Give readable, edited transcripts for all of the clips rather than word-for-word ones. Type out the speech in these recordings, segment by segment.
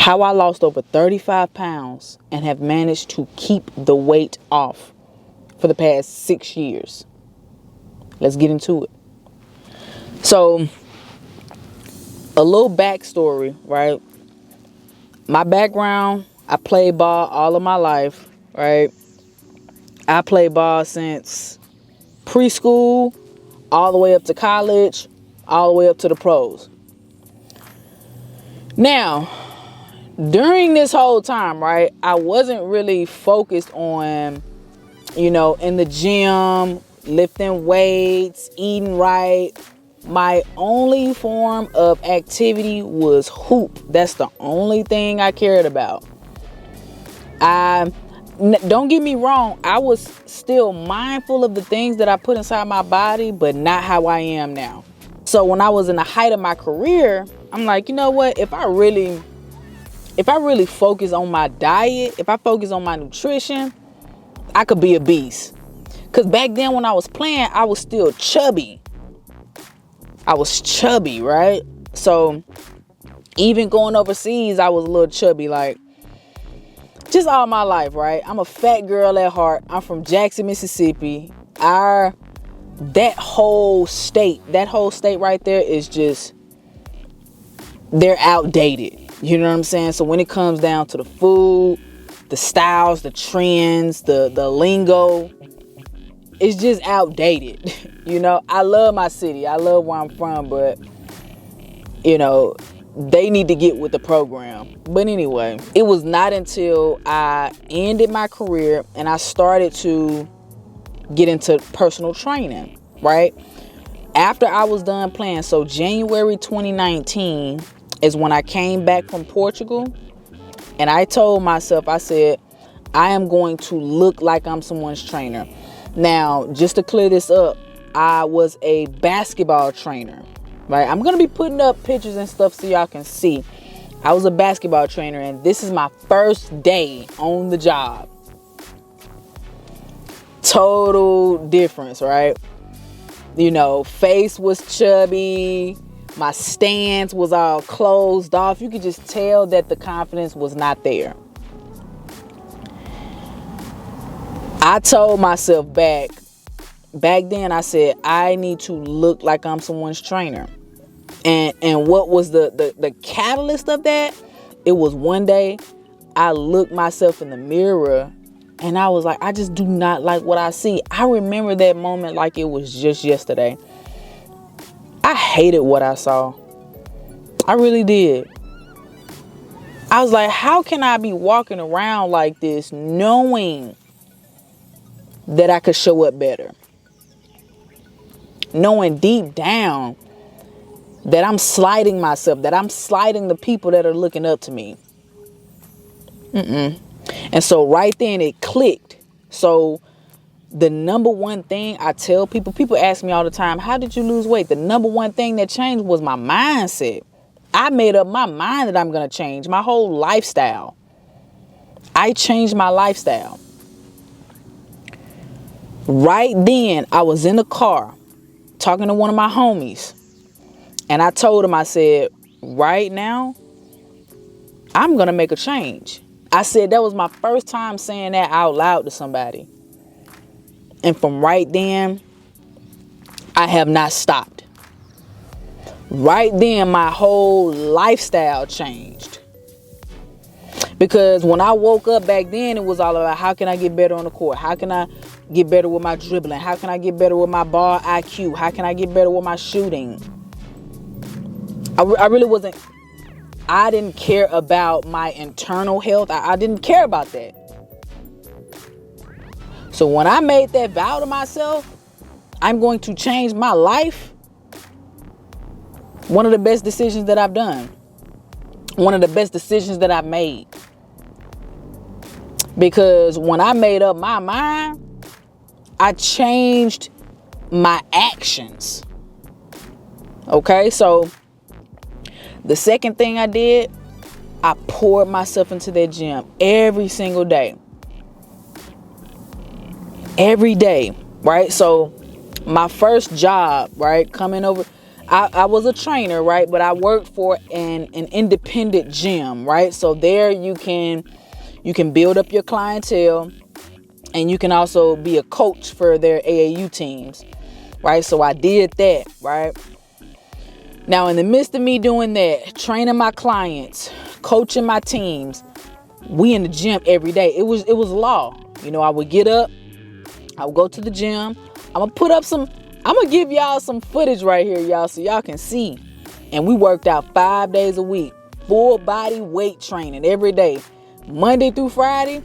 how I lost over 35 pounds and have managed to keep the weight off for the past 6 years. Let's get into it. So, a little backstory, right? My background, I played ball all of my life, right? I played ball since preschool, all the way up to college, all the way up to the pros. Now, during this whole time, right, I wasn't really focused on, in the gym, lifting weights, eating right. My only form of activity was hoop. That's the only thing I cared about. Don't get me wrong, I was still mindful of the things that I put inside my body, but not how I am now. So when I was in the height of my career, I'm like, you know what? If I really focus on my diet, if I focus on my nutrition, I could be a beast. Because back then when I was playing, I was still chubby. I was chubby, right? So even going overseas, I was a little chubby, like just all my life, right? I'm a fat girl at heart. I'm from Jackson, Mississippi. That whole state right there is just, they're outdated. You know what I'm saying? So when it comes down to the food, the styles, the trends, the lingo, it's just outdated. I love my city. I love where I'm from, but they need to get with the program. But anyway, it was not until I ended my career and I started to get into personal training, right? After I was done playing, so January 2019 is when I came back from Portugal, and I told myself, I said, I am going to look like I'm someone's trainer. Now, just to clear this up, I was a basketball trainer, right? I'm going to be putting up pictures and stuff so y'all can see. I was a basketball trainer, and this is my first day on the job. Total difference, right? Face was chubby. My stance was all closed off. You could just tell that the confidence was not there. I told myself back then, I said, I need to look like I'm someone's trainer. And what was the catalyst of that? It was one day I looked myself in the mirror and I was like, I just do not like what I see. I remember that moment like it was just yesterday. I hated what I saw. I really did. I was like, how can I be walking around like this knowing that I could show up better? Knowing deep down that I'm slighting myself, that I'm slighting the people that are looking up to me. And so right then it clicked. So the number one thing I tell people ask me all the time, how did you lose weight? The number one thing that changed was my mindset. I made up my mind that I'm going to change my whole lifestyle. I changed my lifestyle. Right then, I was in the car talking to one of my homies. And I told him, I said, right now, I'm going to make a change. I said that was my first time saying that out loud to somebody. And from right then, I have not stopped. Right then, my whole lifestyle changed. Because when I woke up back then, it was all about how can I get better on the court? How can I get better with my dribbling? How can I get better with my ball IQ? How can I get better with my shooting? I really wasn't, I didn't care about my internal health. I didn't care about that. So when I made that vow to myself, I'm going to change my life. One of the best decisions that I've done. One of the best decisions that I've made. Because when I made up my mind, I changed my actions. Okay, so the second thing I did, I poured myself into that gym every single day. Every day, right? So my first job, right, coming over, I was a trainer, right? But I worked for an independent gym, right? So there you can build up your clientele, and you can also be a coach for their AAU teams, right? So I did that, right? Now, in the midst of me doing that, training my clients, coaching my teams, we in the gym every day. It was law. You know, I would get up, I would go to the gym. I'm gonna give y'all some footage right here, y'all, so y'all can see. And we worked out 5 days a week, full body weight training every day, Monday through Friday.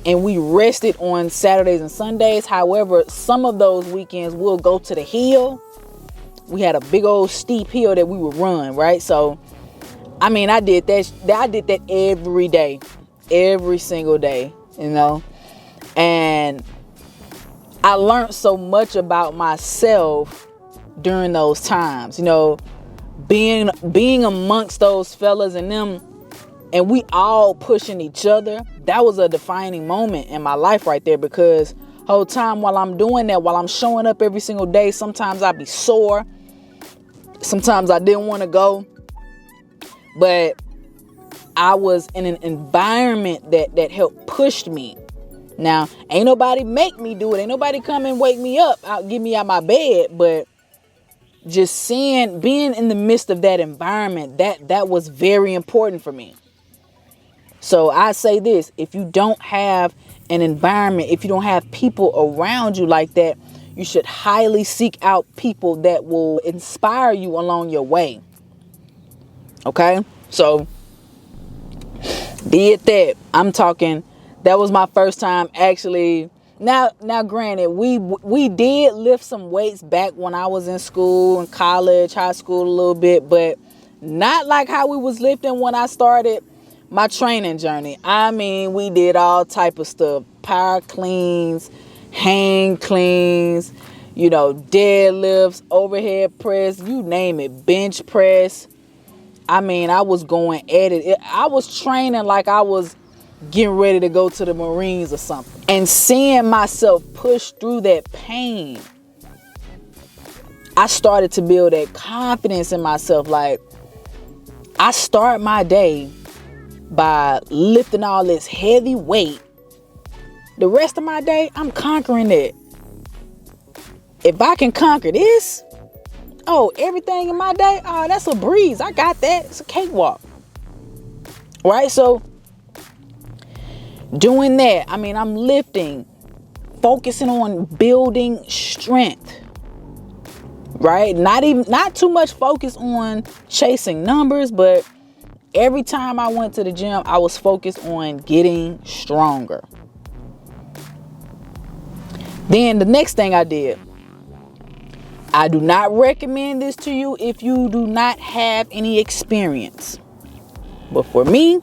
And we rested on Saturdays and Sundays. However, some of those weekends we'll go to the hill. We had a big old steep hill that we would run, right? So, I mean, I did that every day, every single day, you know. And I learned so much about myself during those times, you know, being amongst those fellas and them, and we all pushing each other. That was a defining moment in my life right there, because whole time while I'm doing that, while I'm showing up every single day, sometimes I'd be sore. Sometimes I didn't want to go, but I was in an environment that helped push me. Now, ain't nobody make me do it. Ain't nobody come and wake me up, get me out my bed. But just being in the midst of that environment, that was very important for me. So I say this: if you don't have an environment, if you don't have people around you like that, you should highly seek out people that will inspire you along your way. Okay? So did that. I'm talking, that was my first time actually. Now granted, we did lift some weights back when I was in school, in college, high school a little bit, but not like how we was lifting when I started my training journey. I mean, we did all type of stuff: power cleans, hang cleans, you know, deadlifts, overhead press, you name it, bench press. I mean, I was going at it. I was training like I was getting ready to go to the Marines or something. And seeing myself push through that pain, I started to build that confidence in myself. Like, I start my day by lifting all this heavy weight. The rest of my day, I'm conquering it. If I can conquer this, everything in my day, that's a breeze. I got that. It's a cakewalk. Right? So, doing that, I mean, I'm lifting, focusing on building strength. Right? Not too much focus on chasing numbers, but every time I went to the gym, I was focused on getting stronger. Then the next thing I did, I do not recommend this to you if you do not have any experience. But for me,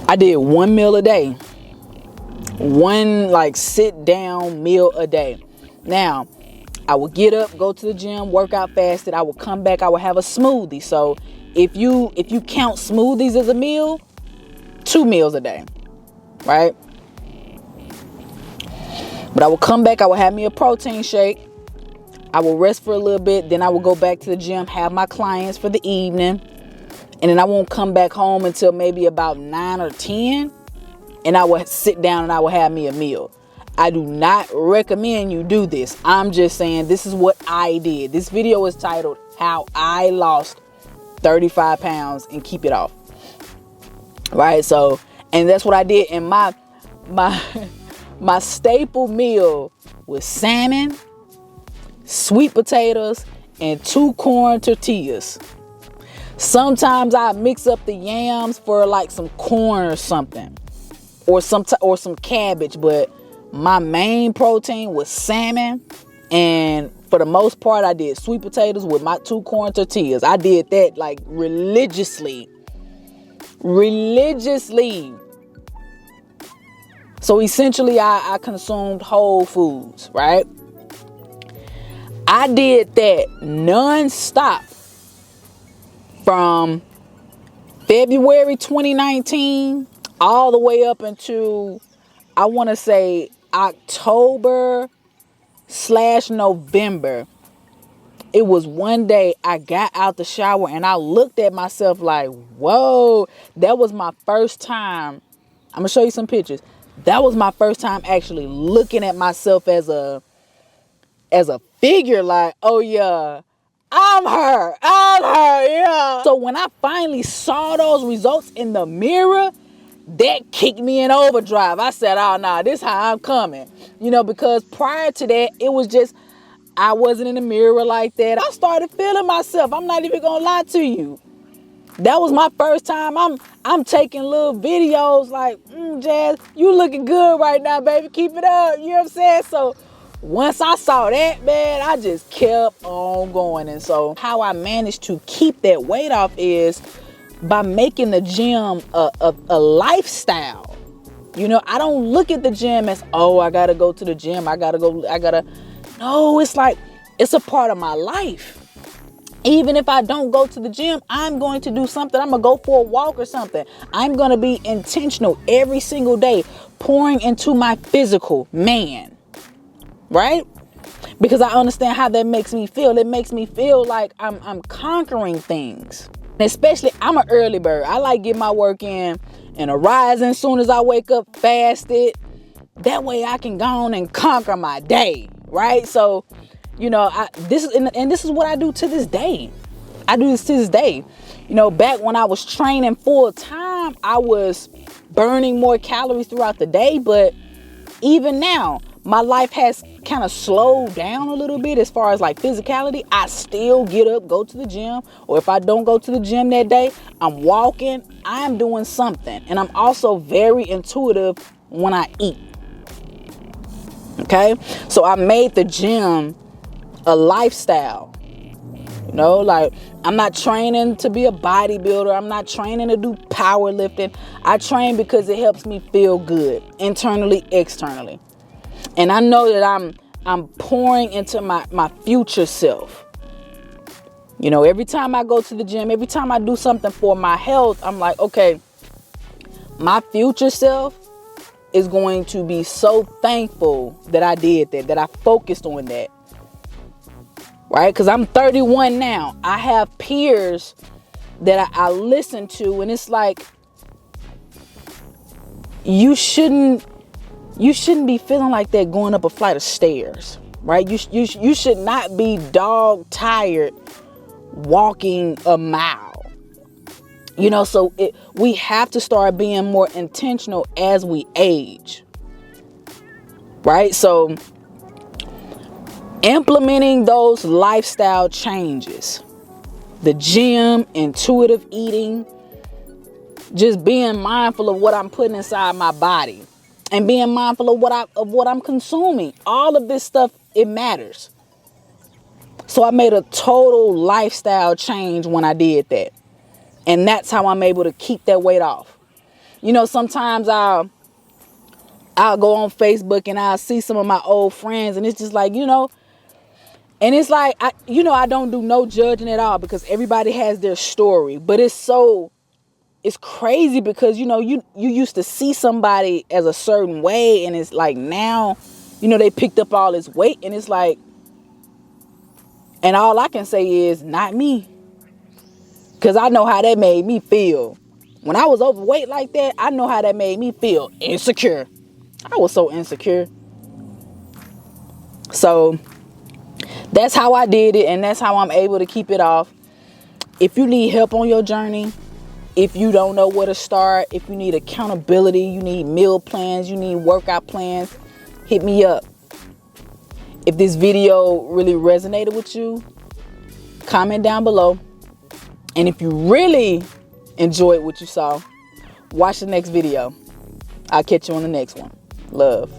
I did one meal a day. One sit down meal a day. Now, I would get up, go to the gym, work out fasted. I would come back, I would have a smoothie. So if you count smoothies as a meal, 2 meals a day, right? But I would come back, I would have me a protein shake. I would rest for a little bit. Then I would go back to the gym, have my clients for the evening. And then I won't come back home until maybe about 9 or 10. And I would sit down and I would have me a meal. I do not recommend you do this. I'm just saying this is what I did. This video is titled How I Lost 35 Pounds and Keep It Off. Right? So, and that's what I did. And my staple meal was salmon, sweet potatoes, and 2 corn tortillas. Sometimes I mix up the yams for some corn or something, or some cabbage, but my main protein was salmon, and for the most part I did sweet potatoes with my 2 corn tortillas. I did that religiously. So essentially I consumed whole foods, right? I did that non-stop from February 2019 all the way up into, I want to say, October/November It was one day I got out the shower and I looked at myself like, whoa, that was my first time. I'm gonna show you some pictures. That was my first time actually looking at myself as a figure, like, oh yeah, I'm her, yeah. So when I finally saw those results in the mirror, that kicked me in overdrive. I said, oh nah, this how I'm coming. Because prior to that, it was just, I wasn't in the mirror like that. I started feeling myself. I'm not even gonna lie to you. That was my first time. I'm taking little videos like, Jazz, you looking good right now, baby. Keep it up. You know what I'm saying? So once I saw that, man, I just kept on going. And so how I managed to keep that weight off is by making the gym a lifestyle. I don't look at the gym as, oh, I gotta go to the gym. No, it's like, it's a part of my life. Even if I don't go to the gym, I'm going to do something. I'm going to go for a walk or something. I'm going to be intentional every single day, pouring into my physical man. Right? Because I understand how that makes me feel. It makes me feel like I'm conquering things. Especially, I'm an early bird. I like get my work in and arise as soon as I wake up, fasted. That way I can go on and conquer my day. Right? So, this is what I do to this day. I do this to this day. Back when I was training full time, I was burning more calories throughout the day. But even now, my life has kind of slowed down a little bit as far as like physicality. I still get up, go to the gym. Or if I don't go to the gym that day, I'm walking. I'm doing something. And I'm also very intuitive when I eat. Okay? So I made the gym a lifestyle. Like, I'm not training to be a bodybuilder. I'm not training to do powerlifting. I train because it helps me feel good internally, externally. And I know that I'm pouring into my future self. Every time I go to the gym, every time I do something for my health, I'm like, okay, my future self is going to be so thankful that I did that I focused on that. Right? Because I'm 31 now. I have peers that I listen to, and it's like, you shouldn't be feeling like that going up a flight of stairs, right? You should not be dog tired walking a mile. So we have to start being more intentional as we age, right? So implementing those lifestyle changes, the gym, intuitive eating, just being mindful of what I'm putting inside my body and being mindful of what I'm consuming. All of this stuff, it matters. So I made a total lifestyle change when I did that. And that's how I'm able to keep that weight off. Sometimes I'll go on Facebook and I'll see some of my old friends, and it's just like, and it's like, I don't do no judging at all, because everybody has their story. But it's crazy because, you used to see somebody as a certain way, and it's like now, they picked up all this weight, and it's like, and all I can say is not me. Because I know how that made me feel. When I was overweight like that, I know how that made me feel. Insecure. I was so insecure. So that's how I did it, and that's how I'm able to keep it off. If you need help on your journey, if you don't know where to start, if you need accountability, you need meal plans, you need workout plans, hit me up. If this video really resonated with you, comment down below. And if you really enjoyed what you saw, watch the next video. I'll catch you on the next one. Love.